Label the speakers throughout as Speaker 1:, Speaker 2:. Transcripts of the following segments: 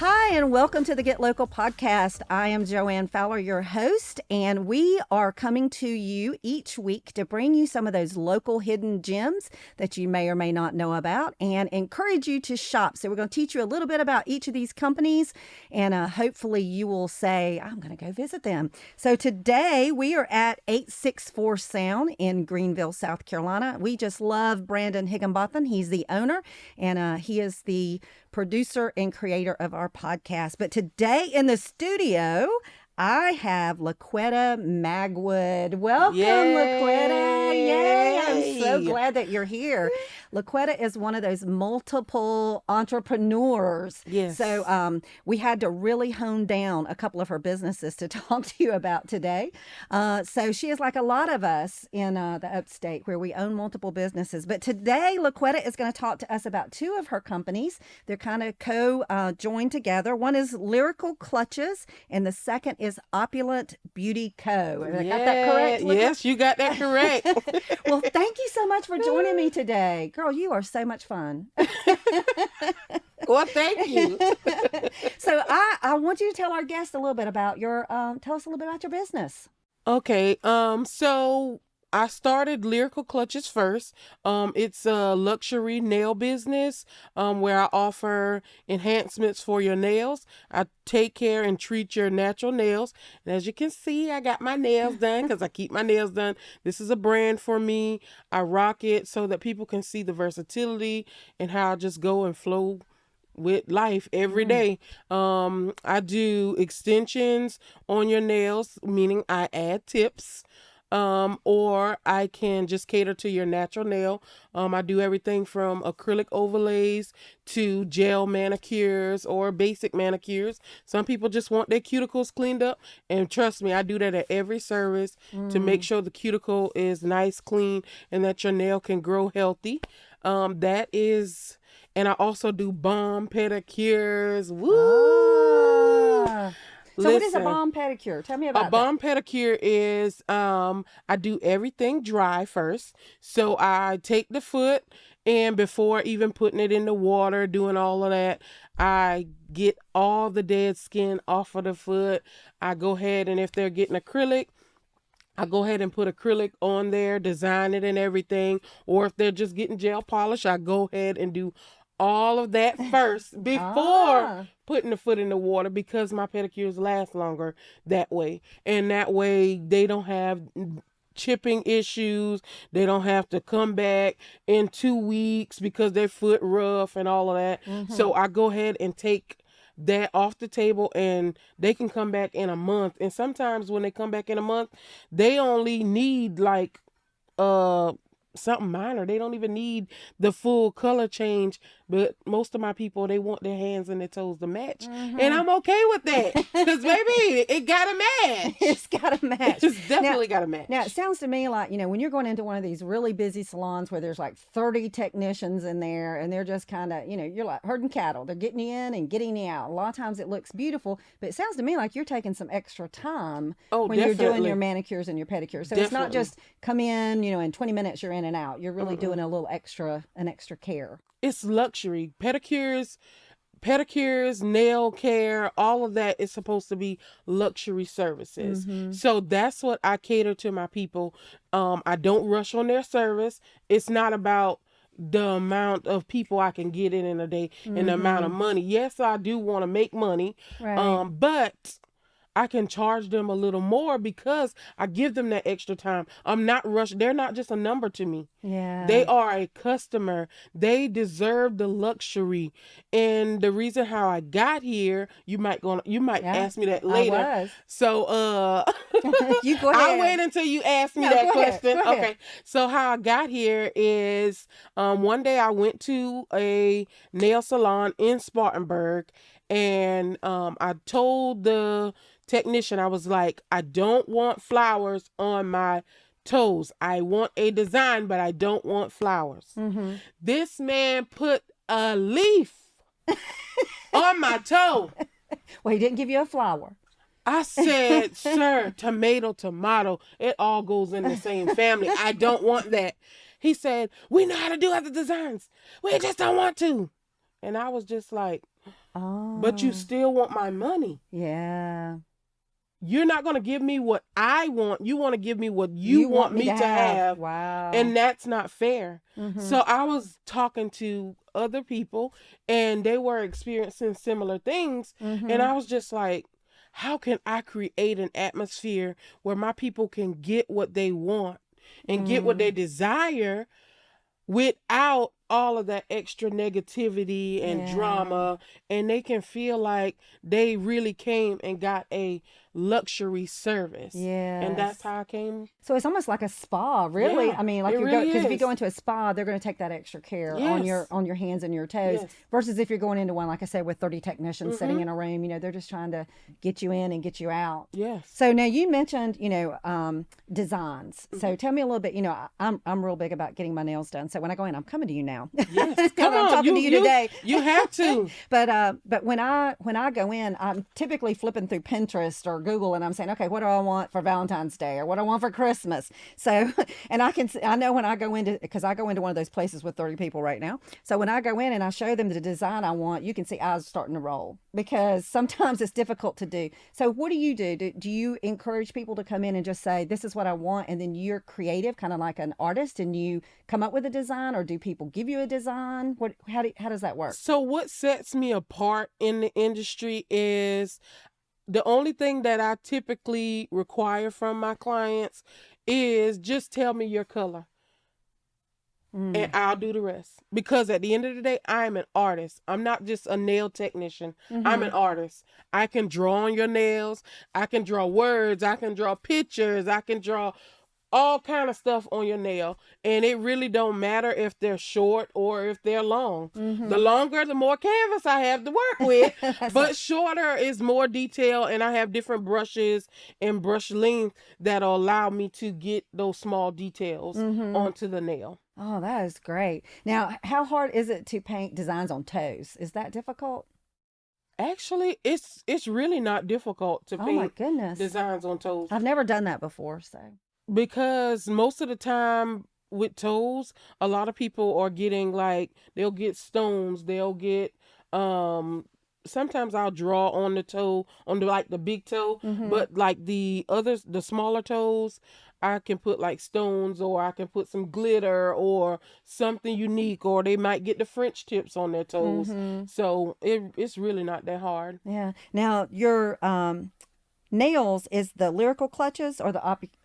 Speaker 1: Hi, and welcome to the Get Local podcast. I am Joanne Fowler, your host, and we are coming to you each week to bring you some of those local hidden gems that you may or may not know about and encourage you to shop. So we're going to teach you a little bit about each of these companies, and hopefully you will say, I'm going to go visit them. So today we are at 864 Sound in Greenville, South Carolina. We just love Brandon Higginbotham. He's the owner, and he is the producer and creator of our podcast. But today in the studio, I have LaQuetta Magwood. Welcome, LaQuetta. Yay! I'm so glad that you're here. LaQuetta is one of those multiple entrepreneurs.
Speaker 2: Yes.
Speaker 1: So we had to really hone down a couple of her businesses to talk to you about today. So she is like a lot of us in the upstate where we own multiple businesses. But today, LaQuetta is going to talk to us about two of her companies. They're kind of joined together. One is Lyrical Clutches, and the second is Opulent Beauty Co. Have I got that correct?
Speaker 2: Yes, you got that correct.
Speaker 1: Well, thank you so much for joining me today. Girl, you are so much fun.
Speaker 2: Well, thank you.
Speaker 1: So I want you to tell our guests a little bit about tell us a little bit about your business.
Speaker 2: Okay, so I started Lyrical Clutches first. It's a luxury nail business where I offer enhancements for your nails. I take care and treat your natural nails. And as you can see, I got my nails done because I keep my nails done. This is a brand for me. I rock it so that people can see the versatility and how I just go and flow with life every day. I do extensions on your nails, meaning I add tips. Or I can just cater to your natural nail. I do everything from acrylic overlays to gel manicures or basic manicures. Some people just want their cuticles cleaned up, and trust me, I do that at every service to make sure the cuticle is nice, clean, and that your nail can grow healthy. And I also do balm pedicures. Woo!
Speaker 1: So what is a balm pedicure? Tell me about
Speaker 2: A balm pedicure is, I do everything dry first. So I take the foot, and before even putting it in the water, doing all of that, I get all the dead skin off of the foot. I go ahead, and if they're getting acrylic, I go ahead and put acrylic on there, design it and everything. Or if they're just getting gel polish, I go ahead and do all of that first before putting the foot in the water, because my pedicures last longer that way. And that way they don't have chipping issues. They don't have to come back in 2 weeks because their foot rough and all of that. So I go ahead and take that off the table, and they can come back in a month. And sometimes when they come back in a month, they only need like something minor. They don't even need the full color change. But most of my people, they want their hands and their toes to match. And I'm okay with that. Because, baby, it got to match.
Speaker 1: It's got to match.
Speaker 2: It's definitely got to match.
Speaker 1: Now, it sounds to me like, when you're going into one of these really busy salons where there's like 30 technicians in there, and they're just kind of, you're like herding cattle. They're getting you in and getting you out. A lot of times it looks beautiful, but it sounds to me like you're taking some extra time when you're doing your manicures and your pedicures. So it's not just come in, in 20 minutes you're in and out. You're really doing an extra care.
Speaker 2: It's luxury. Pedicures, nail care, all of that is supposed to be luxury services. So that's what I cater to my people. I don't rush on their service. It's not about the amount of people I can get in a day and the amount of money. Yes, I do want to make money, but I can charge them a little more because I give them that extra time. I'm not rushed. They're not just a number to me.
Speaker 1: Yeah.
Speaker 2: They are a customer. They deserve the luxury. And the reason how I got here, you might ask me that later.
Speaker 1: I was.
Speaker 2: So
Speaker 1: you go ahead.
Speaker 2: I'll wait until you ask me that question.
Speaker 1: Go ahead.
Speaker 2: Okay. So how I got here is one day I went to a nail salon in Spartanburg, and I told the technician, I was like, I don't want flowers on my toes. I want a design, but I don't want flowers. This man put a leaf on my toe.
Speaker 1: Well, he didn't give you a flower.
Speaker 2: I said, sir, tomato, it all goes in the same family. I don't want that. He said, we know how to do other designs. We just don't want to. And I was just like, but you
Speaker 1: Oh,
Speaker 2: still want my money.
Speaker 1: yeah.
Speaker 2: You're not going to give me what I want. You want to give me what you want me to have.
Speaker 1: Wow.
Speaker 2: And that's not fair.
Speaker 1: Mm-hmm.
Speaker 2: So I was talking to other people and they were experiencing similar things.
Speaker 1: Mm-hmm.
Speaker 2: And I was just like, how can I create an atmosphere where my people can get what they want and get what they desire without all of that extra negativity and
Speaker 1: Yeah.
Speaker 2: drama, and they can feel like they really came and got a luxury service. And that's
Speaker 1: Yes.
Speaker 2: how I came.
Speaker 1: So it's almost like a spa, really.
Speaker 2: Yeah,
Speaker 1: I mean, like
Speaker 2: it
Speaker 1: you're going
Speaker 2: really
Speaker 1: because if you
Speaker 2: is.
Speaker 1: go into a spa, they're going to take that extra care on
Speaker 2: Yes.
Speaker 1: your hands and your toes.
Speaker 2: Yes.
Speaker 1: Versus if you're going into one, like I said, with 30 technicians sitting
Speaker 2: Mm-hmm.
Speaker 1: in a room, they're just trying to get you in and get you out.
Speaker 2: Yes.
Speaker 1: So now you mentioned, designs. So
Speaker 2: Mm-hmm.
Speaker 1: tell me a little bit. I'm real big about getting my nails done. So when I go in, I'm coming to you now.
Speaker 2: Yes.
Speaker 1: Now
Speaker 2: Come
Speaker 1: that I'm
Speaker 2: on.
Speaker 1: talking to you today.
Speaker 2: You have to.
Speaker 1: But when I go in, I'm typically flipping through Pinterest or Google, and I'm saying, okay, what do I want for Valentine's Day, or what do I want for Christmas? So, and I know when I go into, because I go into one of those places with 30 people right now. So when I go in and I show them the design I want, you can see eyes starting to roll, because sometimes it's difficult to do. So what do you do? Do you encourage people to come in and just say, this is what I want, and then you're creative, kind of like an artist, and you come up with a design, or do people give you a design? How does that work?
Speaker 2: So what sets me apart in the industry is the only thing that I typically require from my clients is just tell me your color. And I'll do the rest. Because at the end of the day, I'm an artist. I'm not just a nail technician. I'm an artist. I can draw on your nails. I can draw words. I can draw pictures. I can draw all kind of stuff on your nail. And it really don't matter if they're short or if they're long. The longer, the more canvas I have to work with. But shorter is more detail, and I have different brushes and brush length that'll allow me to get those small details onto the nail.
Speaker 1: Oh, that is great. Now, how hard is it to paint designs on toes? Is that difficult?
Speaker 2: Actually, it's really not difficult to
Speaker 1: Oh my
Speaker 2: paint
Speaker 1: goodness.
Speaker 2: designs on toes,
Speaker 1: I've never done that before, so.
Speaker 2: because most of the time with toes, a lot of people are getting like, they'll get stones, they'll get sometimes I'll draw on the toe, on the like the big toe, but like the others, the smaller toes, I can put like stones, or I can put some glitter or something unique, or they might get the French tips on their toes. So it's really not that hard.
Speaker 1: Yeah. Now, your nails is the Lyrical clutches or the opulent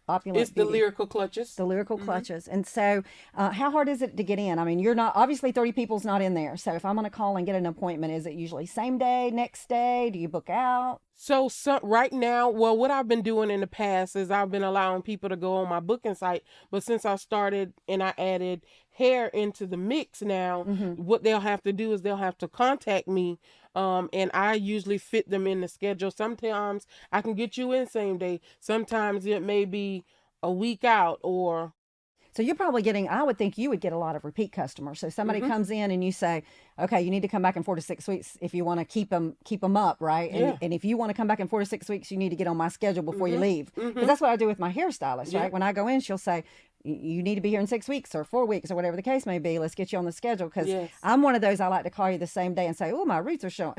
Speaker 2: It's the
Speaker 1: beauty?
Speaker 2: Lyrical clutches.
Speaker 1: The Lyrical clutches. And so, how hard is it to get in? I mean, you're not, obviously 30 people's not in there. So if I'm going to call and get an appointment, is it usually same day, next day? Do you book out?
Speaker 2: So right now, well, what I've been doing in the past is I've been allowing people to go on my booking site. But since I started and I added hair into the mix now, what they'll have to do is they'll have to contact me. And I usually fit them in the schedule. Sometimes I can get you in same day. Sometimes it may be a week out, or
Speaker 1: So you're probably getting, I would think you would get a lot of repeat customers. So somebody comes in and you say, okay, you need to come back in 4 to 6 weeks if you want to keep them up, right?
Speaker 2: Yeah.
Speaker 1: And if you want to come back in 4 to 6 weeks, you need to get on my schedule before you leave. Because that's what I do with my hairstylist,
Speaker 2: Yeah.
Speaker 1: right? When I go in, she'll say, you need to be here in 6 weeks or 4 weeks or whatever the case may be. Let's get you on the schedule. Because
Speaker 2: Yes.
Speaker 1: I'm one of those, I like to call you the same day and say, oh, my roots are showing.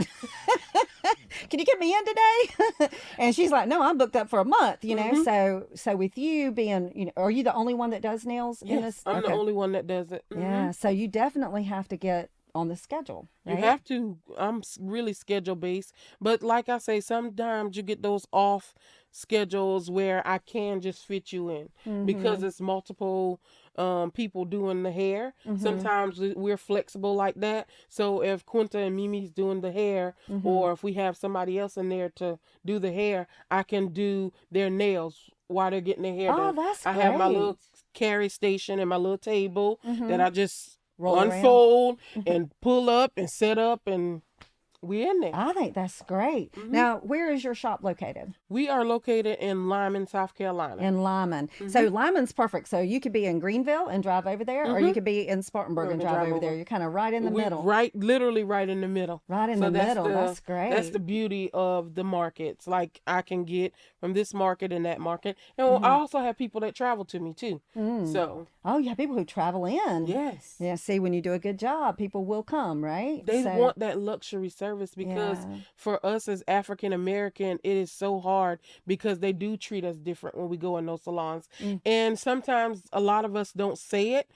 Speaker 1: Can you get me in today? And she's like, no, I'm booked up for a month, So with you being, are you the only one that does nails in
Speaker 2: yes,
Speaker 1: this?
Speaker 2: I'm
Speaker 1: Okay.
Speaker 2: the only one that does it.
Speaker 1: Yeah. So you definitely have to get on the schedule,
Speaker 2: You
Speaker 1: right?
Speaker 2: have to. I'm really schedule based, but like I say, sometimes you get those off schedules where I can just fit you in because it's multiple people doing the hair. Sometimes we're flexible like that. So if Quinta and Mimi's doing the hair, or if we have somebody else in there to do the hair, I can do their nails while they're getting their hair
Speaker 1: Oh,
Speaker 2: done.
Speaker 1: that's
Speaker 2: I have my
Speaker 1: great.
Speaker 2: little carry station and my little table that I just
Speaker 1: Roll around.
Speaker 2: unfold and pull up and set up, and we in there.
Speaker 1: I think that's great. Now, where is your shop located?
Speaker 2: We are located in Lyman, South Carolina.
Speaker 1: In Lyman. So Lyman's perfect. So you could be in Greenville and drive over there, or you could be in Spartanburg and drive over there. You're kind of right in the middle.
Speaker 2: Literally right in the middle.
Speaker 1: Right in the middle. That's great.
Speaker 2: That's the beauty of the markets. Like, I can get from this market and that market. And I also have people that travel to me too. So,
Speaker 1: Oh, you have people who travel in.
Speaker 2: yes.
Speaker 1: Yeah, see, when you do a good job, people will come, right?
Speaker 2: They want that luxury service. service because
Speaker 1: Yeah.
Speaker 2: for us as African American, it is so hard because they do treat us different when we go in those salons.
Speaker 1: Mm.
Speaker 2: And sometimes a lot of us don't say it,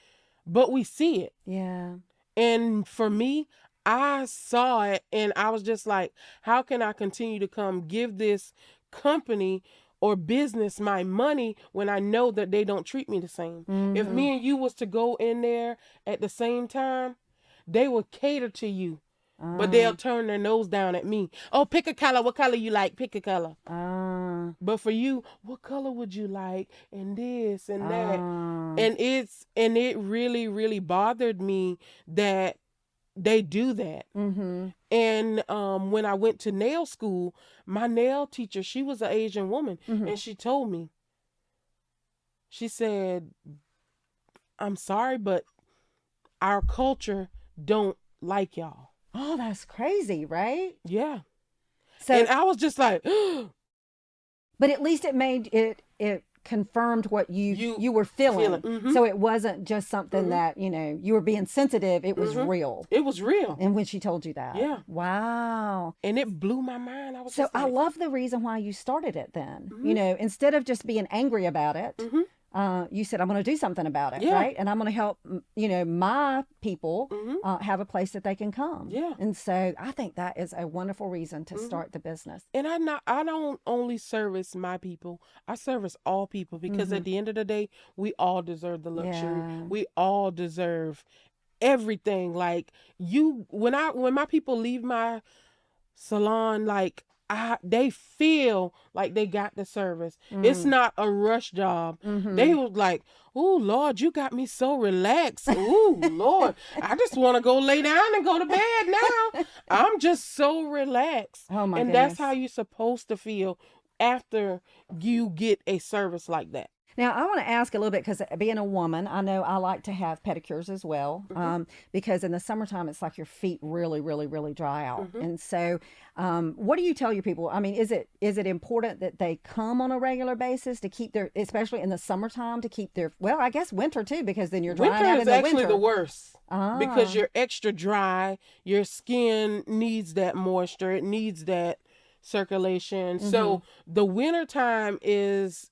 Speaker 2: but we see it.
Speaker 1: Yeah.
Speaker 2: And for me, I saw it and I was just like, how can I continue to come give this company or business my money when I know that they don't treat me the same? If
Speaker 1: Mm-hmm.
Speaker 2: me and you was to go in there at the same time, they would cater to you, but they'll turn their nose down at me. Oh, pick a color. What color you like? Pick a color. But for you, what color would you like? And this and that. And it really, really bothered me that they do that.
Speaker 1: Mm-hmm.
Speaker 2: And when I went to nail school, my nail teacher, she was an Asian woman,
Speaker 1: Mm-hmm.
Speaker 2: and she told me, she said, I'm sorry, but our culture don't like y'all.
Speaker 1: Oh, that's crazy, right?
Speaker 2: Yeah.
Speaker 1: So,
Speaker 2: And I was just like,
Speaker 1: but at least it made it confirmed what you were feeling.
Speaker 2: Mhm.
Speaker 1: So it wasn't just something that, you were being sensitive. It was real.
Speaker 2: It was real.
Speaker 1: And when she told you that.
Speaker 2: Yeah.
Speaker 1: Wow.
Speaker 2: And it blew my mind. I was
Speaker 1: So
Speaker 2: just like,
Speaker 1: I love the reason why you started it then.
Speaker 2: Mhm.
Speaker 1: Instead of just being angry about it,
Speaker 2: Mhm.
Speaker 1: you said, I'm going to do something about it,
Speaker 2: Yeah.
Speaker 1: right? And I'm going to help, my people
Speaker 2: Mhm.
Speaker 1: have a place that they can come.
Speaker 2: Yeah.
Speaker 1: And so I think that is a wonderful reason to start the business.
Speaker 2: And I don't only service my people. I service all people because at the end of the day, we all deserve the luxury.
Speaker 1: Yeah.
Speaker 2: We all deserve everything. Like when my people leave my salon, like they feel like they got the service. It's not a rush job. They was like, oh Lord, you got me so relaxed. Oh Lord, I just want to go lay down and go to bed now. I'm just so relaxed.
Speaker 1: Oh my
Speaker 2: And
Speaker 1: goodness.
Speaker 2: that's how you're supposed to feel after you get a service like that.
Speaker 1: Now, I want to ask a little bit because being a woman, I know I like to have pedicures as well because in the summertime, it's like your feet really, really, really dry out. And so what do you tell your people? I mean, is it important that they come on a regular basis to keep their, especially in the summertime, to keep their, well, I guess winter too, because then you're drying
Speaker 2: Winter
Speaker 1: out
Speaker 2: is
Speaker 1: in the
Speaker 2: actually
Speaker 1: winter.
Speaker 2: the worst
Speaker 1: Ah.
Speaker 2: because you're extra dry. Your skin needs that moisture. It needs that circulation. So the winter time is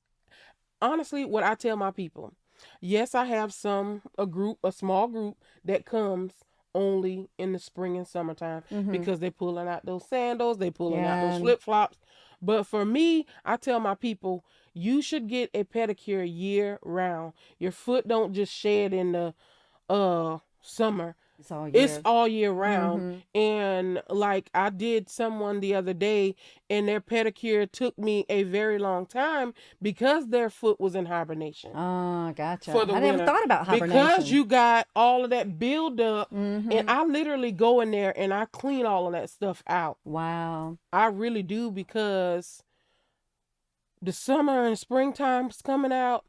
Speaker 2: honestly what I tell my people. Yes, I have a small group that comes only in the spring and summertime because they're pulling out those sandals, they pulling out those flip-flops. But for me, I tell my people, you should get a pedicure year round. Your foot don't just shed in the summer. It's all year round. And like I did someone the other day and their pedicure took me a very long time because their foot was in hibernation.
Speaker 1: Oh, gotcha.
Speaker 2: For the
Speaker 1: I never
Speaker 2: winter.
Speaker 1: thought about hibernation.
Speaker 2: Because you got all of that buildup and I literally go in there and I clean all of that stuff out.
Speaker 1: Wow.
Speaker 2: I really do because the summer and springtime is coming out.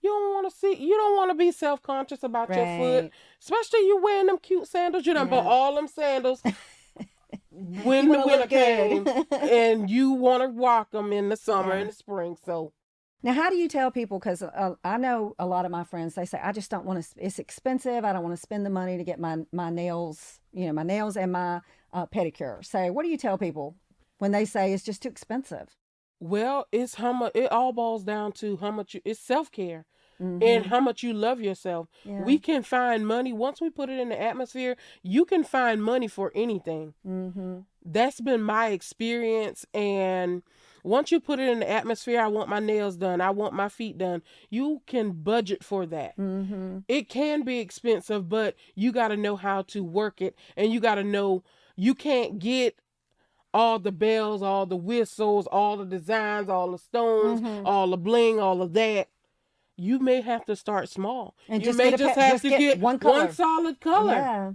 Speaker 2: You don't want to be self-conscious about your foot, especially you wearing them cute sandals. You done bought all them sandals when the winter came, and you want to rock them in the summer and the spring. So
Speaker 1: now, how do you tell people? Because I know a lot of my friends, they say, I just don't want to, it's expensive. I don't want to spend the money to get my nails, my nails and my pedicure. So what do you tell people when they say it's just too expensive?
Speaker 2: Well, it's how much. It all boils down to how much it's self-care and how much you love yourself.
Speaker 1: Yeah.
Speaker 2: We can find money once we put it in the atmosphere. You can find money for anything. That's been my experience. And once you put it in the atmosphere, I want my nails done, I want my feet done. You can budget for that. It can be expensive, but you got to know how to work it, and you got to know you can't get all the bells, all the whistles, all the designs, all the stones, all the bling, all of that. You may have to start small.
Speaker 1: And
Speaker 2: you may just have to get
Speaker 1: one
Speaker 2: solid color.
Speaker 1: Yeah.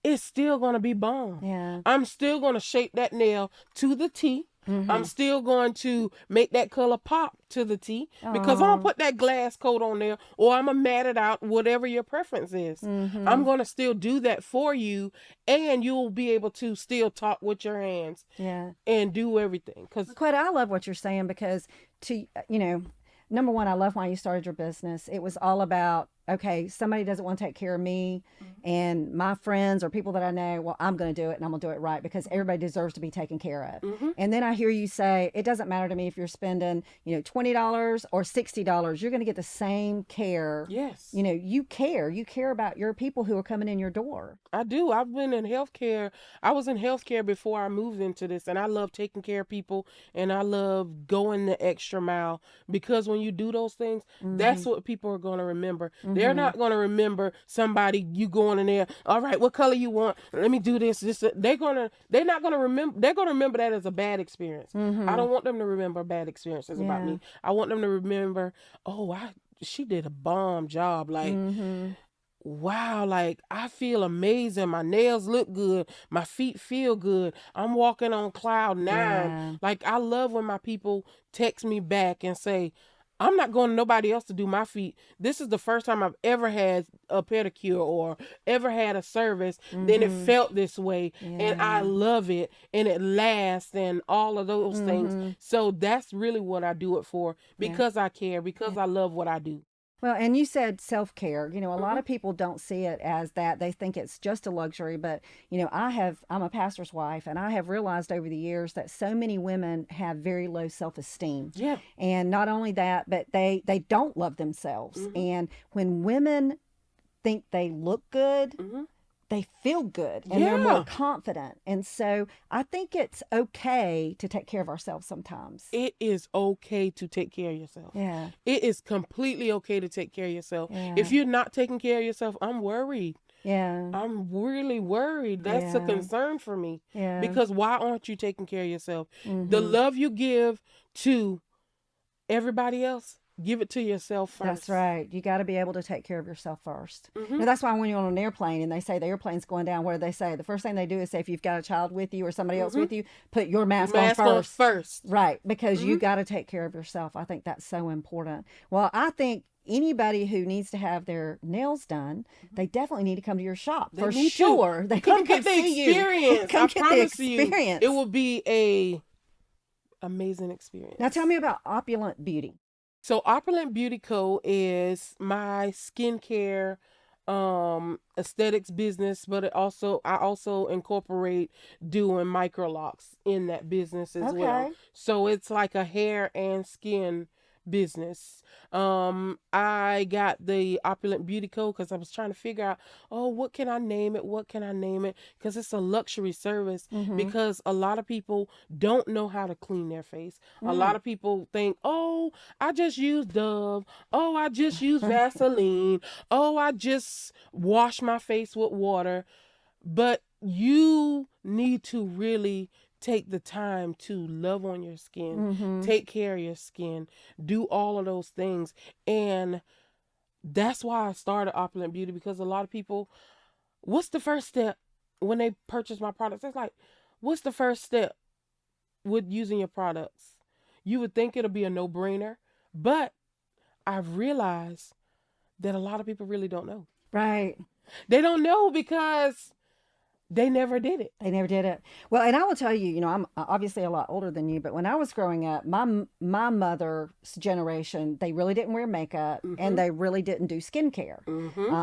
Speaker 2: It's still going to be bomb.
Speaker 1: Yeah.
Speaker 2: I'm still going to shape that nail to the T. I'm still going to make that color pop to the T because I'm going to put that glass coat on there, or I'm going to mat it out, whatever your preference is. I'm going to still do that for you, and you'll be able to still talk with your hands and do everything.
Speaker 1: LaQuetta, I love what you're saying because number one, I love why you started your business. It was all about okay, somebody doesn't want to take care of me and my friends or people that I know, well, I'm going to do it and I'm going to do it right because everybody deserves to be taken care of. And then I hear you say, it doesn't matter to me if you're spending, $20 or $60, you're going to get the same care.
Speaker 2: Yes.
Speaker 1: You care about your people who are coming in your door.
Speaker 2: I do. I've been in healthcare. I was in healthcare before I moved into this, and I love taking care of people, and I love going the extra mile because when you do those things, that's what people are going to remember. They're not going to remember somebody you going in there. All right, what color you want? Let me do this. They're not going to remember. They're going to remember that as a bad experience. I don't want them to remember bad experiences about me. I want them to remember, she did a bomb job. Like, wow, like I feel amazing. My nails look good. My feet feel good. I'm walking on cloud 9.
Speaker 1: Yeah.
Speaker 2: Like, I love when my people text me back and say, I'm not going to nobody else to do my feet. This is the first time I've ever had a pedicure or ever had a service. Then it felt this way. And I love it. And it lasts and all of those things. So that's really what I do it for, because I care, because I love what I do.
Speaker 1: Well, and you said self-care. A lot of people don't see it as that. They think it's just a luxury, but I'm a pastor's wife, and I have realized over the years that so many women have very low self-esteem.
Speaker 2: Yeah.
Speaker 1: And not only that, but they don't love themselves. And when women think they look good, they feel good and they're more confident. And so I think it's okay to take care of ourselves sometimes.
Speaker 2: It is okay to take care of yourself.
Speaker 1: Yeah.
Speaker 2: It is completely okay to take care of yourself.
Speaker 1: Yeah.
Speaker 2: If you're not taking care of yourself, I'm worried.
Speaker 1: Yeah.
Speaker 2: I'm really worried. That's a concern for me.
Speaker 1: Yeah.
Speaker 2: Because why aren't you taking care of yourself? The love you give to everybody else, give it to yourself first.
Speaker 1: That's right. You got to be able to take care of yourself first. Now, that's why when you're on an airplane and they say the airplane's going down, what do they say? The first thing they do is say, if you've got a child with you or somebody else with you, put your mask on first. Right. Because you got to take care of yourself. I think that's so important. Well, I think anybody who needs to have their nails done, they definitely need to come to your shop for sure. They
Speaker 2: come get the experience. I promise you, it will be a amazing experience.
Speaker 1: Now, tell me about Opulent Beauty.
Speaker 2: So Opulent Beauty Co. is my skincare aesthetics business, but I also incorporate doing microlocks in that business as well. So it's like a hair and skin business. I got the Opulent Beauty Co. because I was trying to figure out, what can I name it? Because it's a luxury service, because a lot of people don't know how to clean their face. A lot of people think, I just use Dove. I just use Vaseline. I just wash my face with water. But you need to really take the time to love on your skin, take care of your skin, do all of those things. And that's why I started Opulent Beauty, because a lot of people, what's the first step when they purchase my products? It's like, what's the first step with using your products? You would think it'll be a no-brainer, but I've realized that a lot of people really don't know.
Speaker 1: Right.
Speaker 2: They don't know because they never did it.
Speaker 1: They never did it. Well, and I will tell you, I'm obviously a lot older than you, but when I was growing up, my mother's generation, they really didn't wear makeup and they really didn't do skincare.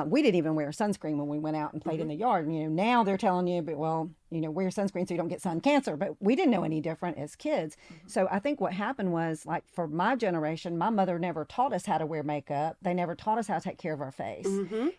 Speaker 1: We didn't even wear sunscreen when we went out and played in the yard. Now they're telling you, but wear sunscreen so you don't get sun cancer. But we didn't know any different as kids. So I think what happened was, like, for my generation, my mother never taught us how to wear makeup. They never taught us how to take care of our face.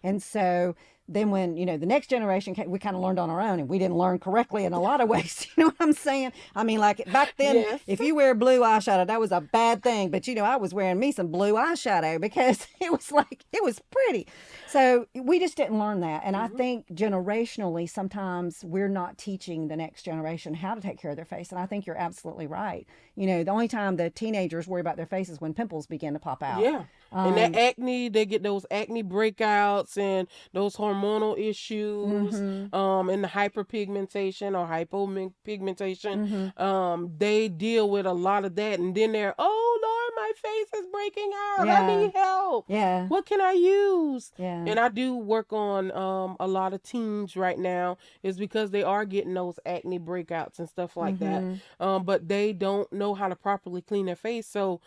Speaker 1: And so then when, the next generation came, we kind of learned on our own, and we didn't learn correctly in a lot of ways. You know what I'm saying? I mean, like back then, if you wear blue eyeshadow, that was a bad thing. But, I was wearing me some blue eyeshadow because it was pretty. So we just didn't learn that. And I think generationally, sometimes we're not teaching the next generation how to take care of their face. And I think you're absolutely right. The only time the teenagers worry about their faces when pimples begin to pop out.
Speaker 2: Yeah. And that acne, they get those acne breakouts and those hormonal issues, and the hyperpigmentation or hypopigmentation. They deal with a lot of that. And then they're, oh, Lord, my face is breaking out. I need help.
Speaker 1: Yeah.
Speaker 2: What can I use?
Speaker 1: Yeah.
Speaker 2: And I do work on a lot of teens right now, is because they are getting those acne breakouts and stuff like that. But they don't know how to properly clean their face. So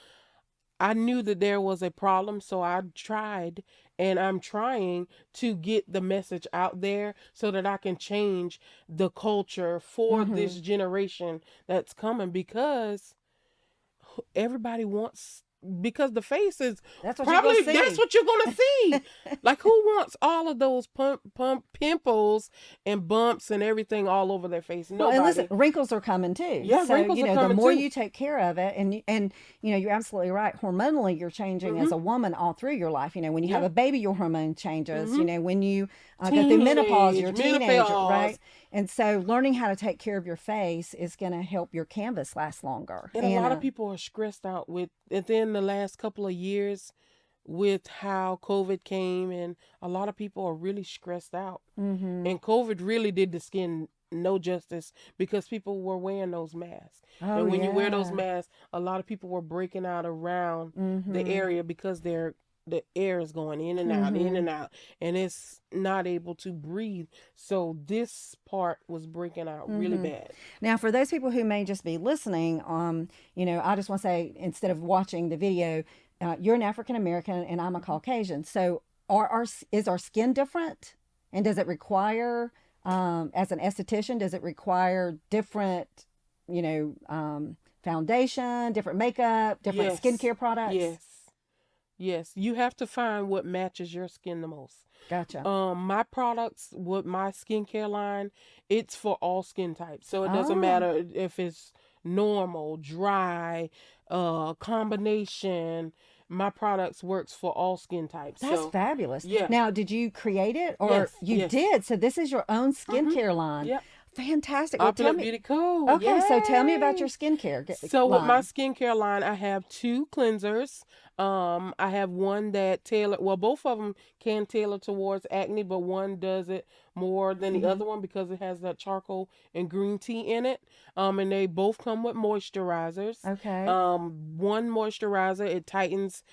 Speaker 2: I knew that there was a problem, so I tried and I'm trying to get the message out there so that I can change the culture for
Speaker 1: Mm-hmm.
Speaker 2: this generation that's coming, because everybody wants, because the face is
Speaker 1: That's what you're
Speaker 2: probably,
Speaker 1: gonna
Speaker 2: that's
Speaker 1: see.
Speaker 2: what you're gonna see. Like, who wants all of those pump pimples and bumps and everything all over their face?
Speaker 1: Well, and listen,
Speaker 2: Nobody.
Speaker 1: wrinkles are coming too.
Speaker 2: Yeah,
Speaker 1: So,
Speaker 2: wrinkles
Speaker 1: you
Speaker 2: are
Speaker 1: know, the
Speaker 2: coming
Speaker 1: more
Speaker 2: too.
Speaker 1: you take care of it, and you're absolutely right. Hormonally, you're changing as
Speaker 2: Mhm.
Speaker 1: a woman all through your life. You know, when you have
Speaker 2: Yeah.
Speaker 1: a baby, your hormone changes. You
Speaker 2: Mhm.
Speaker 1: know, when you go through menopause, you're
Speaker 2: Teenage
Speaker 1: a teenager, right?
Speaker 2: menopause.
Speaker 1: And so, learning how to take care of your face is going to help your canvas last longer.
Speaker 2: And a lot of people are stressed out with within the last couple of years with how COVID came, and a lot of people are really stressed out.
Speaker 1: mm-hmm.
Speaker 2: And COVID really did the skin no justice, because people were wearing those masks.
Speaker 1: Oh
Speaker 2: And when you wear those
Speaker 1: yeah.
Speaker 2: masks, a lot of people were breaking out around the
Speaker 1: Mm-hmm.
Speaker 2: area because the air is going in
Speaker 1: Mm-hmm.
Speaker 2: and out, and it's not able to breathe. So this part was breaking out really
Speaker 1: Mm-hmm.
Speaker 2: bad.
Speaker 1: Now, for those people who may just be listening, I just want to say, instead of watching the video, you're an African American and I'm a Caucasian. So, is our skin different? And does it require, as an esthetician, does it require different, foundation, different makeup, different
Speaker 2: Yes,
Speaker 1: skincare products?
Speaker 2: yes, yes. You have to find what matches your skin the most.
Speaker 1: Gotcha.
Speaker 2: My products, with my skincare line, it's for all skin types. So it doesn't
Speaker 1: Oh,
Speaker 2: matter if it's normal, dry, combination. My products works for all skin types.
Speaker 1: that's
Speaker 2: So
Speaker 1: fabulous.
Speaker 2: yeah,
Speaker 1: Now, did you create it or
Speaker 2: yes,
Speaker 1: you
Speaker 2: yes.
Speaker 1: did? So, this is your own
Speaker 2: Mhm.
Speaker 1: skincare line.
Speaker 2: Yep.
Speaker 1: Fantastic. Well, tell
Speaker 2: Opulent
Speaker 1: me.
Speaker 2: Beauty Co.
Speaker 1: Okay, so tell me about
Speaker 2: Yay!
Speaker 1: your skincare
Speaker 2: So with my
Speaker 1: line.
Speaker 2: skincare line, I have two cleansers. I have one that tailor. Well, both of them can tailor towards acne, but one does it more than the
Speaker 1: Mm-hmm.
Speaker 2: other one because it has that charcoal and green tea in it. And they both come with moisturizers.
Speaker 1: Okay.
Speaker 2: One moisturizer, it tightens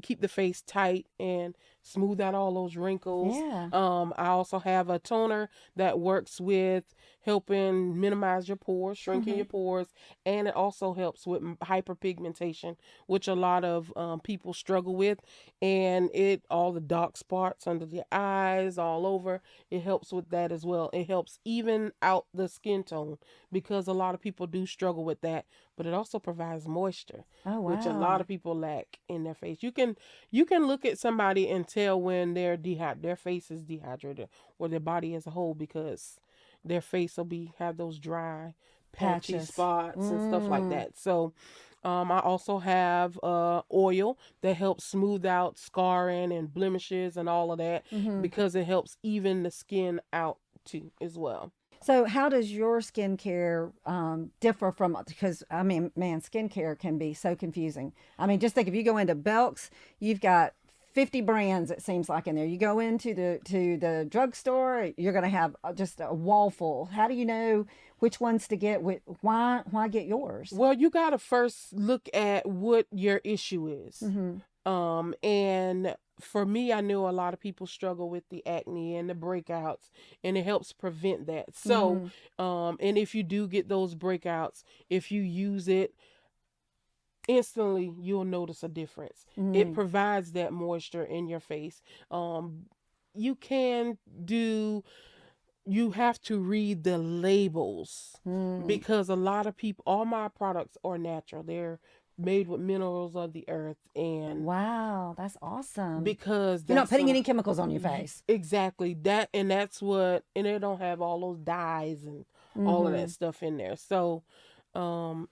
Speaker 2: keep the face tight and smooth out all those wrinkles.
Speaker 1: Yeah.
Speaker 2: I also have a toner that works with helping minimize your pores, shrinking
Speaker 1: Mm-hmm.
Speaker 2: your pores, and it also helps with hyperpigmentation, which a lot of people struggle with, and it all the dark spots under the eyes, all over. It helps with that as well. It helps even out the skin tone because a lot of people do struggle with that, but it also provides moisture,
Speaker 1: Oh
Speaker 2: which a lot
Speaker 1: wow.
Speaker 2: of people lack in their face. You can look at somebody and tell when their face is dehydrated, or their body as a whole, because their face will have those dry, patchy
Speaker 1: Patches.
Speaker 2: spots and stuff like
Speaker 1: Mm.
Speaker 2: that. So, I also have oil that helps smooth out scarring and blemishes and all of that,
Speaker 1: Mm-hmm.
Speaker 2: because it helps even the skin out too as well.
Speaker 1: So, how does your skincare differ from? Because I mean, man, skincare can be so confusing. I mean, just think if you go into Belk's, you've got 50 brands. It seems like in there. You go into the drugstore, you're going to have just a wall full. How do you know which ones to get? Why get yours?
Speaker 2: Well, you got to first look at what your issue is.
Speaker 1: Mm-hmm.
Speaker 2: And for me, I know a lot of people struggle with the acne and the breakouts, and it helps prevent that. So,
Speaker 1: Mm-hmm.
Speaker 2: and if you do get those breakouts, if you use it instantly, you'll notice a difference. It
Speaker 1: Mm-hmm.
Speaker 2: provides that moisture in your face. You can do, you have to read the labels,
Speaker 1: Mm.
Speaker 2: because a lot of people, all my products are natural. They're made with minerals of the earth, and
Speaker 1: Wow, that's awesome.
Speaker 2: because
Speaker 1: You're not
Speaker 2: that's
Speaker 1: putting
Speaker 2: a
Speaker 1: any chemicals on your face.
Speaker 2: exactly that, and that's what, and they don't have all those dyes and all of
Speaker 1: Mm-hmm.
Speaker 2: that stuff in there. So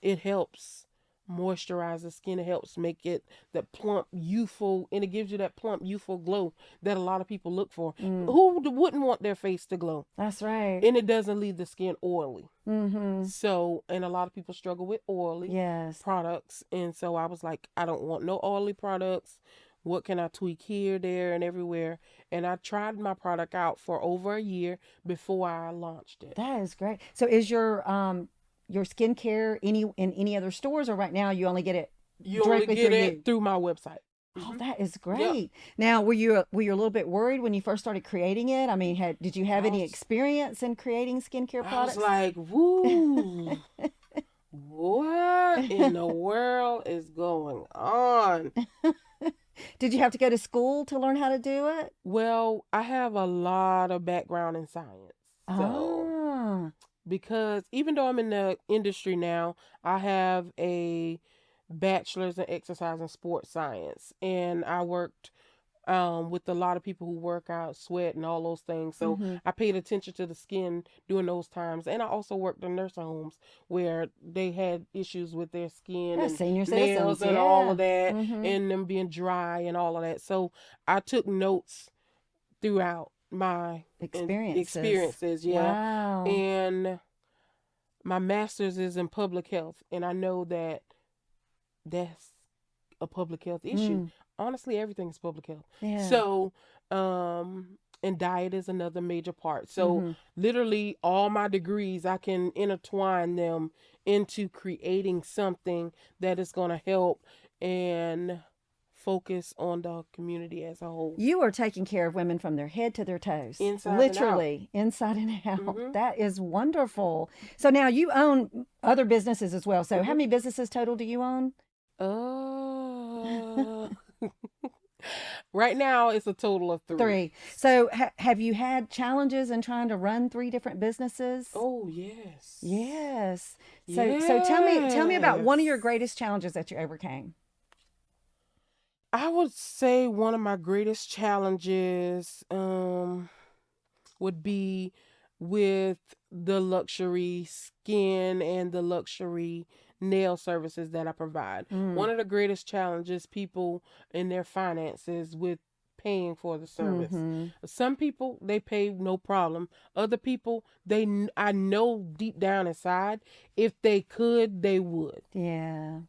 Speaker 2: it helps moisturize the skin. It helps make it that plump, youthful, and it gives you that plump, youthful glow that a lot of people look for.
Speaker 1: Mm.
Speaker 2: Who wouldn't want their face to glow?
Speaker 1: That's right.
Speaker 2: And it doesn't leave the skin oily.
Speaker 1: Mm-hmm.
Speaker 2: So, and a lot of people struggle with oily
Speaker 1: Yes.
Speaker 2: products. And so I was like, I don't want no oily products. What can I tweak here, there, and everywhere? And I tried my product out for over a year before I launched it.
Speaker 1: That is great. So is your skincare in any other stores, or right now you only get it
Speaker 2: You only
Speaker 1: directly
Speaker 2: get
Speaker 1: through
Speaker 2: it
Speaker 1: you?
Speaker 2: through my website.
Speaker 1: Oh,
Speaker 2: Hmm.
Speaker 1: that is
Speaker 2: Yep.
Speaker 1: great. Now, were you a little bit worried when you first started creating it? I mean, did you have
Speaker 2: I
Speaker 1: any
Speaker 2: was,
Speaker 1: experience in creating skincare
Speaker 2: I was
Speaker 1: products?
Speaker 2: like, woo, what in the world is going on? fun.
Speaker 1: Did you have to go to school to learn how to do it?
Speaker 2: Well, I have a lot of background in science. So,
Speaker 1: Ah,
Speaker 2: because even though I'm in the industry now, I have a bachelor's in exercise and sports science, and I worked with a lot of people who work out, sweat, and all those things. So
Speaker 1: mm-hmm.
Speaker 2: I paid attention to the skin during those times. And I also worked in nursing homes where they had issues with their skin
Speaker 1: Yeah,
Speaker 2: and
Speaker 1: senior
Speaker 2: nails
Speaker 1: citizens.
Speaker 2: and all
Speaker 1: Yeah.
Speaker 2: of that,
Speaker 1: Mm-hmm.
Speaker 2: and them being dry and all of that. So I took notes throughout my
Speaker 1: Experiences.
Speaker 2: experiences, yeah.
Speaker 1: Wow.
Speaker 2: And my master's is in public health, and I know that that's a public health issue.
Speaker 1: Mm,
Speaker 2: Honestly, everything is public health.
Speaker 1: yeah.
Speaker 2: So, and diet is another major part. So,
Speaker 1: Mm-hmm.
Speaker 2: literally, all my degrees, I can intertwine them into creating something that is going to help and focus on the community as a whole.
Speaker 1: You are taking care of women from their head to their toes,
Speaker 2: Inside and out.
Speaker 1: literally inside and out.
Speaker 2: Mm-hmm.
Speaker 1: That is wonderful. So now you own other businesses as well. So how
Speaker 2: Mm-hmm.
Speaker 1: many businesses total do you own?
Speaker 2: Uh, right now, it's a total of 3.
Speaker 1: 3. So have you had challenges in trying to run 3 different businesses?
Speaker 2: Oh, yes.
Speaker 1: Yes. So tell me about one of your greatest challenges that you overcame.
Speaker 2: I would say one of my greatest challenges would be with the luxury skin and the luxury nail services that I provide. One of the greatest challenges people in their finances with paying for the service.
Speaker 1: Mm-hmm.
Speaker 2: Some people, they pay no problem. Other people, I know deep down inside, if they could, they would.
Speaker 1: Yeah.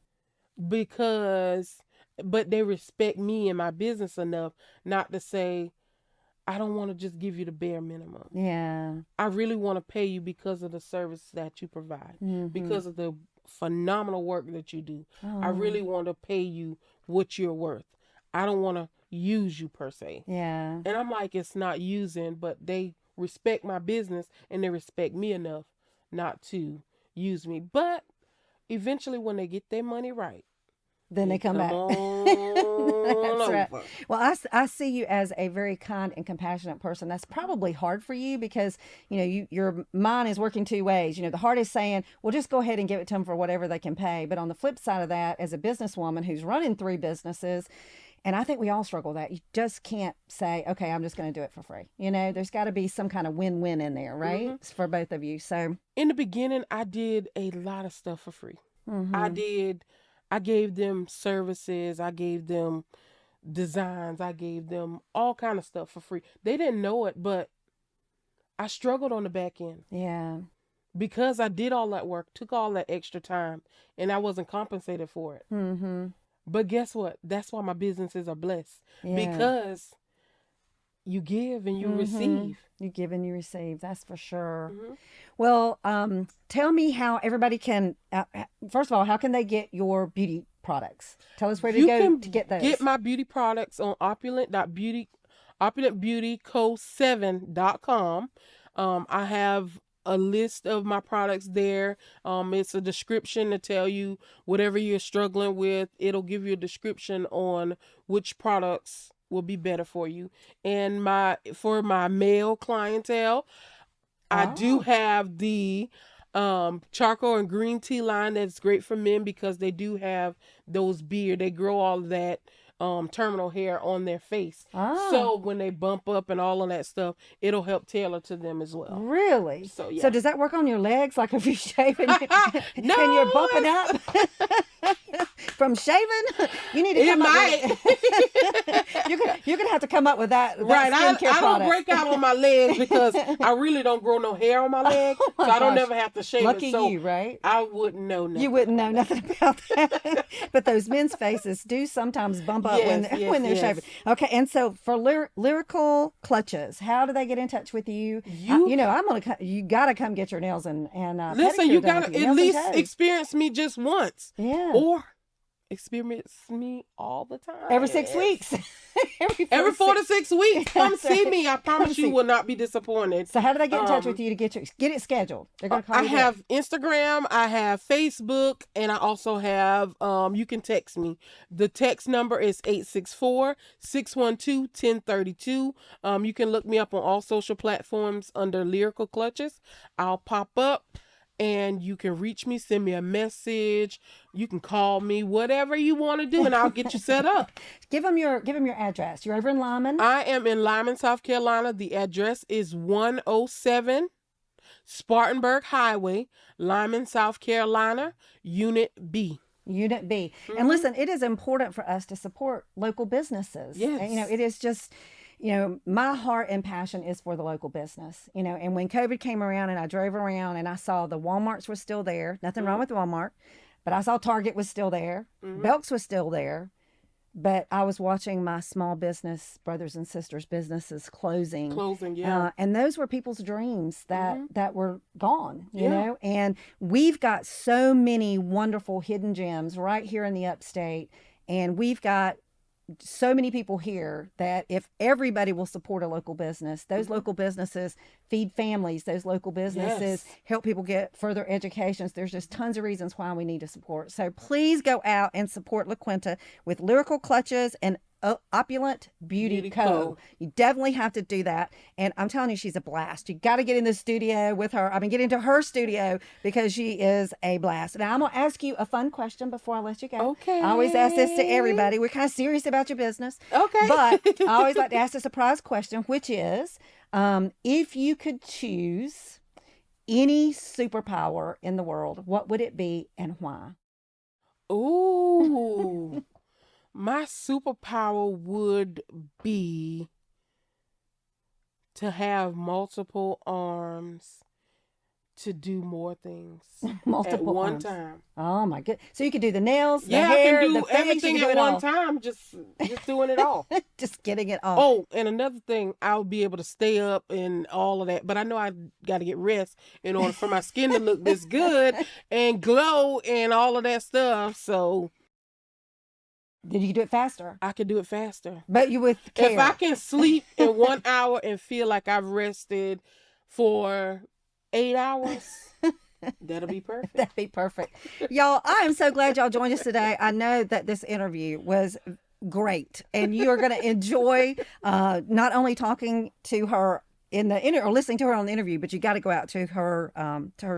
Speaker 2: But they respect me and my business enough not to say, I don't want to just give you the bare minimum.
Speaker 1: Yeah.
Speaker 2: I really want to pay you because of the service that you provide, because of the phenomenal work that you do. I really want to pay you what you're worth. I don't want to use you per se.
Speaker 1: Yeah.
Speaker 2: And I'm like, it's not using, but they respect my business and they respect me enough not to use me. But eventually when they get their money right,
Speaker 1: then they come back. That's right. Well, I see you as a very kind and compassionate person. That's probably hard for you because, your mind is working 2 ways. The heart is saying, well, just go ahead and give it to them for whatever they can pay. But on the flip side of that, as a businesswoman who's running 3 businesses, and I think we all struggle with that. You just can't say, okay, I'm just going to do it for free. There's got to be some kind of win-win in there, right? Mm-hmm. For both of you. So
Speaker 2: in the beginning, I did a lot of stuff for free. Mm-hmm. I gave them services. I gave them designs. I gave them all kind of stuff for free. They didn't know it, but I struggled on the back end.
Speaker 1: Yeah.
Speaker 2: Because I did all that work, took all that extra time, and I wasn't compensated for it.
Speaker 1: Mm-hmm.
Speaker 2: But guess what? That's why my businesses are blessed. Yeah. Because you give and you receive.
Speaker 1: You give and you receive. That's for sure. Mm-hmm. Well, tell me how everybody can, first of all, how can they get your beauty products? Tell us where to go to get those.
Speaker 2: Get my beauty products on opulentbeautyco7.com. I have a list of my products there. It's a description to tell you whatever you're struggling with. It'll give you a description on which products will be better for you. And for my male clientele, I do have the charcoal and green tea line that's great for men because they do have those beard. They grow all of that terminal hair on their face. So when they bump up and all of that stuff, it'll help tailor to them as well.
Speaker 1: Really?
Speaker 2: So yeah.
Speaker 1: So does that work on your legs? Like if you shave and,
Speaker 2: no,
Speaker 1: and you're bumping up from shaving? You need to come up with you're gonna have to come up with that
Speaker 2: right.
Speaker 1: skincare
Speaker 2: I don't break out on my legs because I really don't grow no hair on my leg, so I don't never have to shave
Speaker 1: Lucky
Speaker 2: it. So
Speaker 1: you, right?
Speaker 2: I wouldn't know nothing.
Speaker 1: You wouldn't know nothing about that. But those men's faces do sometimes bump up when they're shaving. Okay, and so for Lyrical clutches, how do they get in touch with you? You gotta come get your nails and
Speaker 2: listen. You gotta at least experience me just once.
Speaker 1: Yeah.
Speaker 2: Or experience me all the time.
Speaker 1: Every 6 weeks.
Speaker 2: Every 4 to 6 weeks. Come see me. I promise you
Speaker 1: see.
Speaker 2: will not be disappointed.
Speaker 1: So how do they get in touch with you to get it scheduled? They're going to call
Speaker 2: I
Speaker 1: you
Speaker 2: have Instagram, I have Facebook, and I also have, you can text me. The text number is 864-612-1032. You can look me up on all social platforms under Lyrical Clutches. I'll pop up. And you can reach me, send me a message. You can call me, whatever you want to do, and I'll get you set up.
Speaker 1: Give them your address. You're over in Lyman.
Speaker 2: I am in Lyman, South Carolina. The address is 107 Spartanburg Highway, Lyman, South Carolina, Unit B.
Speaker 1: Unit B. Mm-hmm. And listen, it is important for us to support local businesses.
Speaker 2: Yes.
Speaker 1: And, it is just, my heart and passion is for the local business, and when COVID came around and I drove around and I saw the Walmarts were still there, nothing wrong with Walmart, but I saw Target was still there, Belk's was still there, but I was watching my small business brothers and sisters businesses closing,
Speaker 2: yeah.
Speaker 1: And those were people's dreams that were gone, you know, and we've got so many wonderful hidden gems right here in the upstate, and we've got so many people here that if everybody will support a local business, those local businesses feed families, those local businesses help people get further educations. There's just tons of reasons why we need to support. So please go out and support LaQuetta with Lyrical Clutches and Opulent Beauty Co. You definitely have to do that. And I'm telling you, she's a blast. You got to get in the studio with her. I mean, get into her studio because she is a blast. Now, I'm going to ask you a fun question before I let you go.
Speaker 2: Okay.
Speaker 1: I always ask this to everybody. We're kind of serious about your business.
Speaker 2: Okay.
Speaker 1: But I always like to ask a surprise question, which is, if you could choose any superpower in the world, what would it be and why?
Speaker 2: Ooh. My superpower would be to have multiple arms to do more things at one time.
Speaker 1: Oh my goodness! So you could do the nails, the
Speaker 2: hair,
Speaker 1: I can
Speaker 2: do
Speaker 1: the face,
Speaker 2: everything at one time. Just doing it all.
Speaker 1: Just getting it all.
Speaker 2: Oh, and another thing, I'll be able to stay up and all of that. But I know I got to get rest in order for my skin to look this good and glow and all of that stuff. So.
Speaker 1: Then you can do it faster.
Speaker 2: I could do it faster.
Speaker 1: But you with care.
Speaker 2: If I can sleep in 1 hour and feel like I've rested for 8 hours, that'll be perfect.
Speaker 1: That'd be perfect. Y'all, I am so glad y'all joined us today. I know that this interview was great, and you are going to enjoy not only talking to her in the or listening to her on the interview, but you got to go out to her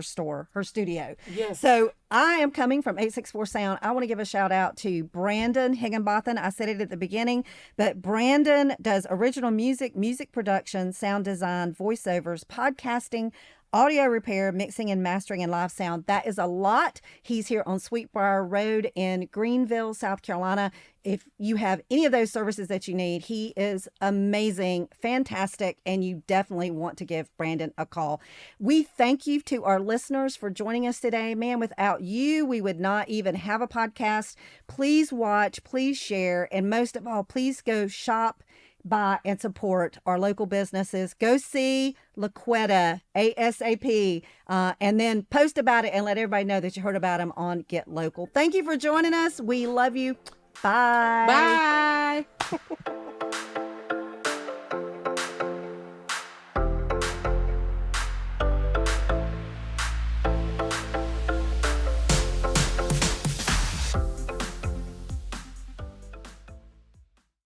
Speaker 1: store, her studio.
Speaker 2: Yes.
Speaker 1: So I am coming from 864 Sound. I want to give a shout out to Brandon Higginbotham. I said it at the beginning, but Brandon does original music production, sound design, voiceovers, podcasting, audio repair, mixing and mastering, and live sound. That is a lot. He's here on Sweetbriar Road in Greenville, South Carolina. If you have any of those services that you need, he is amazing, fantastic, and you definitely want to give Brandon a call. We thank you to our listeners for joining us today. Man, without you, we would not even have a podcast. Please watch, please share, and most of all, please go shop, buy, and support our local businesses. Go see LaQuetta ASAP, and then post about it and let everybody know that you heard about them on Get Local. Thank you for joining us. We love you. Bye.
Speaker 2: Bye.